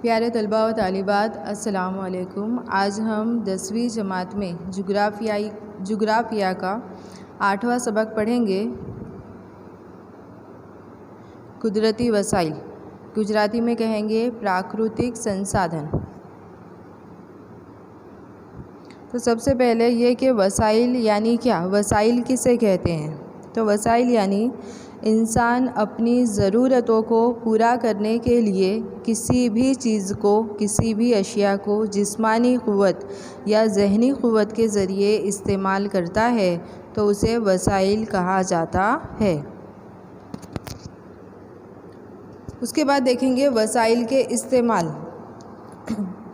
پیارے طلباء و طالبات، السلام علیکم۔ آج ہم 10ویں جماعت میں جغرافیہ کا 8واں سبق پڑھیں گے، قدرتی وسائل۔ گجراتی میں کہیں گے پراکرتک سنسادھن۔ تو سب سے پہلے یہ کہ وسائل یعنی کیا؟ وسائل کسے کہتے ہیں؟ تو وسائل یعنی انسان اپنی ضرورتوں کو پورا کرنے کے لیے کسی بھی چیز کو، کسی بھی اشیاء کو جسمانی قوت یا ذہنی قوت کے ذریعے استعمال کرتا ہے تو اسے وسائل کہا جاتا ہے۔ اس کے بعد دیکھیں گے وسائل کے استعمال۔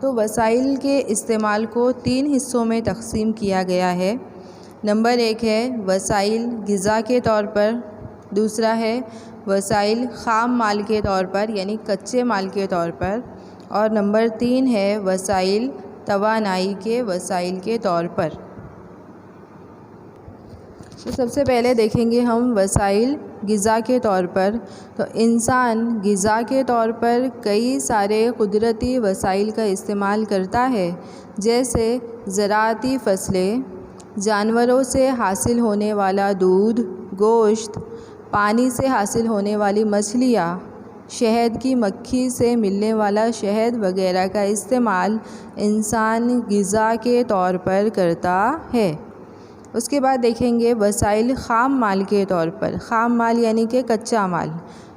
تو وسائل کے استعمال کو 3 حصوں میں تقسیم کیا گیا ہے۔ نمبر 1 ہے وسائل غذا کے طور پر، دوسرا ہے وسائل خام مال کے طور پر یعنی کچے مال کے طور پر، اور نمبر 3 ہے وسائل توانائی کے وسائل کے طور پر۔ تو سب سے پہلے دیکھیں گے ہم وسائل غذا کے طور پر۔ تو انسان غذا کے طور پر کئی سارے قدرتی وسائل کا استعمال کرتا ہے، جیسے زراعتی فصلیں، جانوروں سے حاصل ہونے والا دودھ، گوشت، پانی سے حاصل ہونے والی مچھلیاں، شہد کی مکھی سے ملنے والا شہد وغیرہ کا استعمال انسان غذا کے طور پر کرتا ہے۔ اس کے بعد دیکھیں گے وسائل خام مال کے طور پر۔ خام مال یعنی کہ کچا مال۔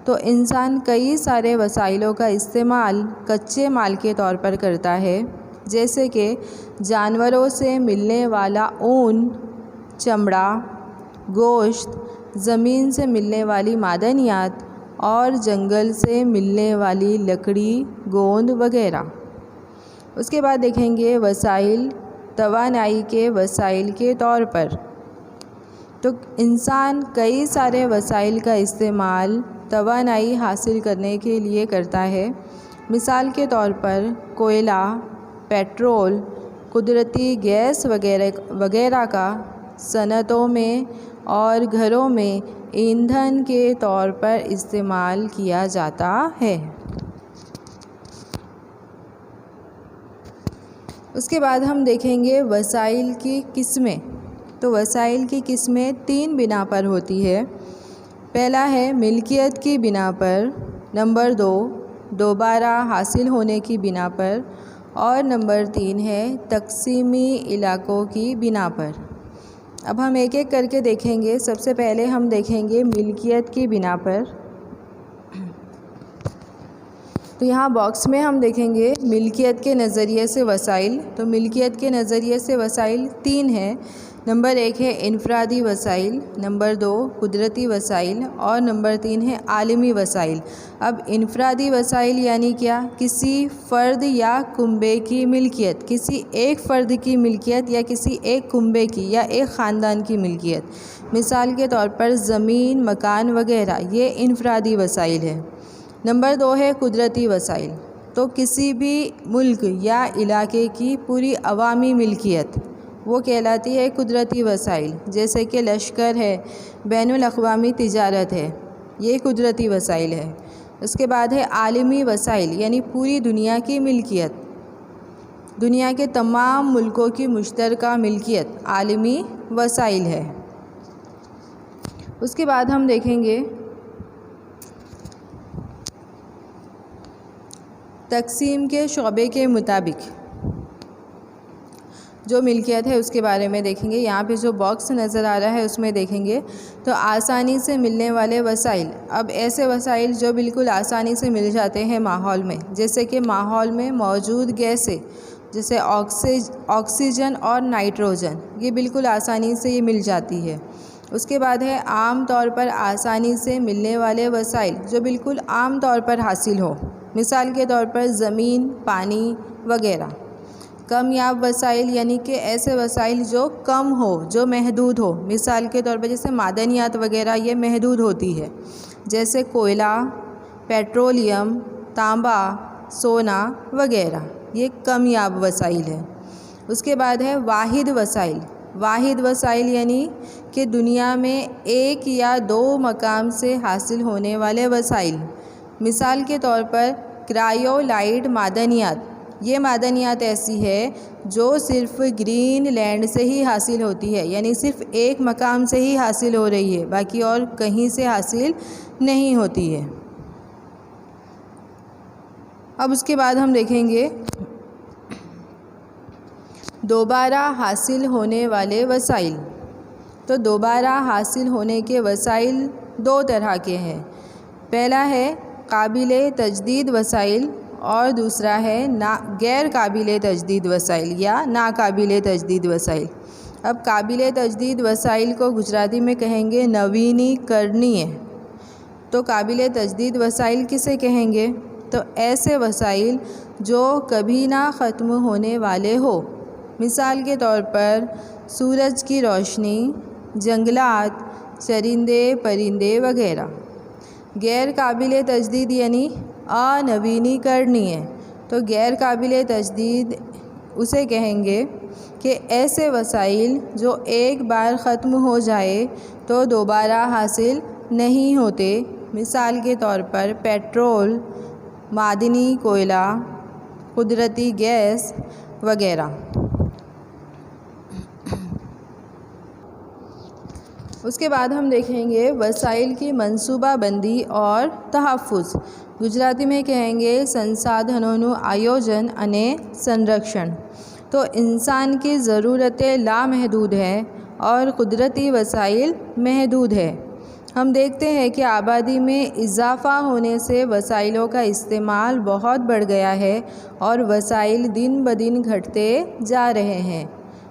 تو انسان کئی سارے وسائلوں کا استعمال کچے مال کے طور پر کرتا ہے، جیسے کہ جانوروں سے ملنے والا اون، چمڑا، گوشت، زمین سے ملنے والی معدنیات اور جنگل سے ملنے والی لکڑی، گوند وغیرہ۔ اس کے بعد دیکھیں گے وسائل توانائی کے وسائل کے طور پر۔ تو انسان کئی سارے وسائل کا استعمال توانائی حاصل کرنے کے لیے کرتا ہے۔ مثال کے طور پر کوئلہ، پیٹرول، قدرتی گیس وغیرہ کا صنعتوں میں اور گھروں میں ایندھن کے طور پر استعمال کیا جاتا ہے۔ اس کے بعد ہم دیکھیں گے وسائل کی قسمیں۔ تو وسائل کی قسمیں 3 بنا پر ہوتی ہے۔ پہلا ہے ملکیت کی بنا پر، نمبر 2 دوبارہ حاصل ہونے کی بنا پر، اور نمبر 3 ہے تقسیمی علاقوں کی بنا پر۔ اب ہم ایک ایک کر کے دیکھیں گے۔ سب سے پہلے ہم دیکھیں گے ملکیت کی بنا پر۔ تو یہاں باکس میں ہم دیکھیں گے ملکیت کے نظریے سے وسائل۔ تو ملکیت کے نظریے سے وسائل 3 ہیں۔ نمبر 1 ہے انفرادی وسائل، نمبر 2 قدرتی وسائل، اور نمبر 3 ہے عالمی وسائل۔ اب انفرادی وسائل یعنی کیا؟ کسی فرد یا کنبے کی ملکیت، کسی ایک فرد کی ملکیت یا کسی ایک کنبے کی یا ایک خاندان کی ملکیت۔ مثال کے طور پر زمین، مکان وغیرہ، یہ انفرادی وسائل ہے۔ نمبر 2 ہے قدرتی وسائل۔ تو کسی بھی ملک یا علاقے کی پوری عوامی ملکیت، وہ کہلاتی ہے قدرتی وسائل، جیسے کہ لشکر ہے، بین الاقوامی تجارت ہے، یہ قدرتی وسائل ہے۔ اس کے بعد ہے عالمی وسائل، یعنی پوری دنیا کی ملکیت، دنیا کے تمام ملکوں کی مشترکہ ملکیت عالمی وسائل ہے۔ اس کے بعد ہم دیکھیں گے تقسیم کے شعبے کے مطابق جو ملکیت ہے اس کے بارے میں دیکھیں گے۔ یہاں پہ جو باکس نظر آ رہا ہے اس میں دیکھیں گے تو آسانی سے ملنے والے وسائل۔ اب ایسے وسائل جو بالکل آسانی سے مل جاتے ہیں ماحول میں، جیسے کہ ماحول میں موجود گیسیں، جیسے آکسیجن اور نائٹروجن، یہ بالکل آسانی سے یہ مل جاتی ہے۔ اس کے بعد ہے عام طور پر آسانی سے ملنے والے وسائل جو بالکل عام طور پر حاصل ہو، مثال کے طور پر زمین، پانی وغیرہ۔ کم یاب وسائل یعنی کہ ایسے وسائل جو کم ہو، جو محدود ہو، مثال کے طور پر جیسے معدنیات وغیرہ، یہ محدود ہوتی ہے، جیسے کوئلہ، پیٹرولیم، تانبا، سونا وغیرہ، یہ کم یاب وسائل ہے۔ اس کے بعد ہے واحد وسائل۔ واحد وسائل یعنی کہ دنیا میں ایک یا 2 مقام سے حاصل ہونے والے وسائل، مثال کے طور پر کرائیولائٹ معدنیات، یہ معدنیات ایسی ہے جو صرف گرین لینڈ سے ہی حاصل ہوتی ہے، یعنی صرف ایک مقام سے ہی حاصل ہو رہی ہے، باقی اور کہیں سے حاصل نہیں ہوتی ہے۔ اب اس کے بعد ہم دیکھیں گے دوبارہ حاصل ہونے والے وسائل۔ تو دوبارہ حاصل ہونے کے وسائل دو طرح کے ہیں، پہلا ہے قابل تجدید وسائل اور دوسرا ہے غیر قابل تجدید وسائل یا ناقابل تجدید وسائل۔ اب قابل تجدید وسائل کو گجراتی میں کہیں گے نوینیکرنیہ۔ تو قابل تجدید وسائل کسے کہیں گے؟ تو ایسے وسائل جو کبھی نہ ختم ہونے والے ہو، مثال کے طور پر سورج کی روشنی، جنگلات، چرندے پرندے وغیرہ۔ غیر قابل تجدید یعنی انوینیکرنیہ، تو غیر قابل تجدید اسے کہیں گے کہ ایسے وسائل جو ایک بار ختم ہو جائے تو دوبارہ حاصل نہیں ہوتے، مثال کے طور پر پیٹرول، معدنی کوئلہ، قدرتی گیس وغیرہ۔ اس کے بعد ہم دیکھیں گے وسائل کی منصوبہ بندی اور تحفظ۔ گجراتی میں کہیں گے سنسادھنوں آیوجن انے سنرکشن۔ تو انسان کی ضرورتیں لامحدود ہیں اور قدرتی وسائل محدود ہے۔ ہم دیکھتے ہیں کہ آبادی میں اضافہ ہونے سے وسائلوں کا استعمال بہت بڑھ گیا ہے اور وسائل دن بدن گھٹتے جا رہے ہیں۔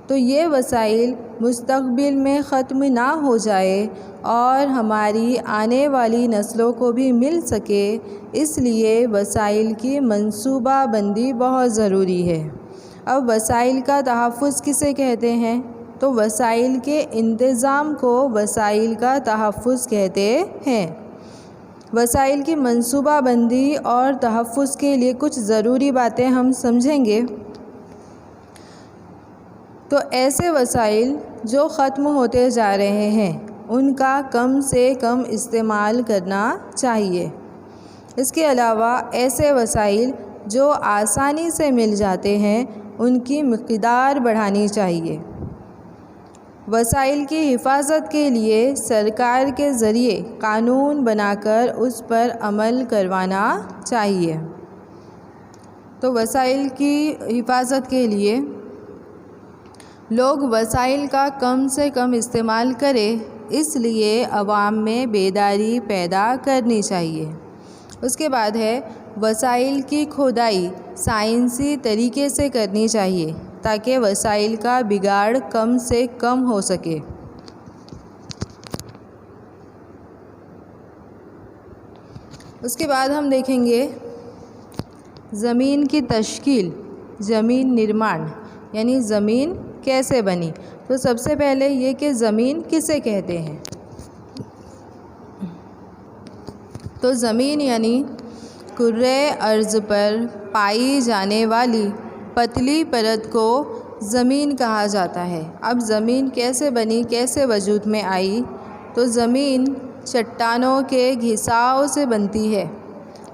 تو یہ وسائل مستقبل میں ختم نہ ہو جائے اور ہماری آنے والی نسلوں کو بھی مل سکے، اس لیے وسائل کی منصوبہ بندی بہت ضروری ہے۔ اب وسائل کا تحفظ کسے کہتے ہیں؟ تو وسائل کے انتظام کو وسائل کا تحفظ کہتے ہیں۔ وسائل کی منصوبہ بندی اور تحفظ کے لیے کچھ ضروری باتیں ہم سمجھیں گے۔ تو ایسے وسائل جو ختم ہوتے جا رہے ہیں ان کا کم سے کم استعمال کرنا چاہیے۔ اس کے علاوہ ایسے وسائل جو آسانی سے مل جاتے ہیں ان کی مقدار بڑھانی چاہیے۔ وسائل کی حفاظت کے لیے سرکار کے ذریعے قانون بنا کر اس پر عمل کروانا چاہیے۔ تو وسائل کی حفاظت کے لیے لوگ وسائل کا کم سے کم استعمال کریں، اس لیے عوام میں بیداری پیدا کرنی چاہیے۔ اس کے بعد ہے وسائل کی کھودائی سائنسی طریقے سے کرنی چاہیے تاکہ وسائل کا بگاڑ کم سے کم ہو سکے۔ اس کے بعد ہم دیکھیں گے زمین کی تشکیل، زمین نرمان، یعنی زمین کیسے بنی۔ تو سب سے پہلے یہ کہ زمین کسے کہتے ہیں؟ تو زمین یعنی کرۂ ارض پر پائی جانے والی پتلی پرت کو زمین کہا جاتا ہے۔ اب زمین کیسے بنی، کیسے وجود میں آئی؟ تو زمین چٹانوں کے گھساؤ سے بنتی ہے۔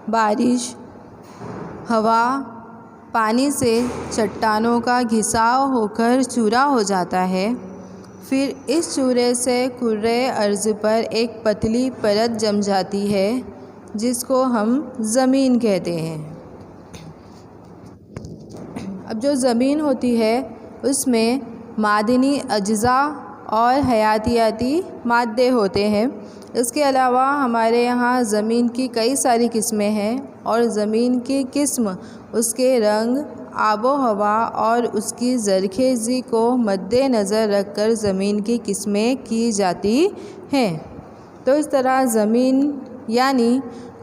بارش، ہوا، پانی سے چٹانوں کا گھساؤ ہو کر چورا ہو جاتا ہے، پھر اس چورے سے کرۂ ارض پر ایک پتلی پرت جم جاتی ہے جس کو ہم زمین کہتے ہیں۔ اب جو زمین ہوتی ہے اس میں معدنی اجزاء اور حیاتیاتی مادے ہوتے ہیں۔ اس کے علاوہ ہمارے یہاں زمین کی کئی ساری قسمیں ہیں اور زمین کی قسم اس کے رنگ، آب و ہوا اور اس کی زرخیزی کو مد نظر رکھ کر زمین کی قسمیں کی جاتی ہیں۔ تو اس طرح زمین یعنی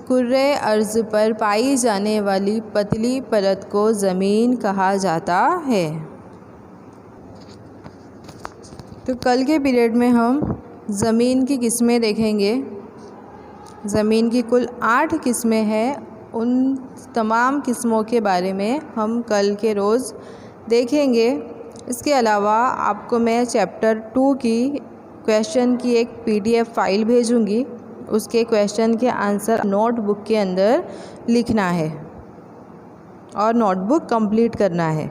کرۂ ارض پر پائی جانے والی پتلی پرت کو زمین کہا جاتا ہے۔ تو کل کے پیریڈ میں ہم زمین کی قسمیں دیکھیں گے۔ زمین کی کل 8 قسمیں ہیں، ان تمام قسموں کے بارے میں ہم کل کے روز دیکھیں گے۔ اس کے علاوہ آپ کو میں چیپٹر 2 کی کویشچن کی ایک PDF فائل بھیجوں گی، اس کے کویشچن کے آنسر نوٹ بک کے اندر لکھنا ہے۔ اور نوٹ بک کمپلیٹ کرنا ہے۔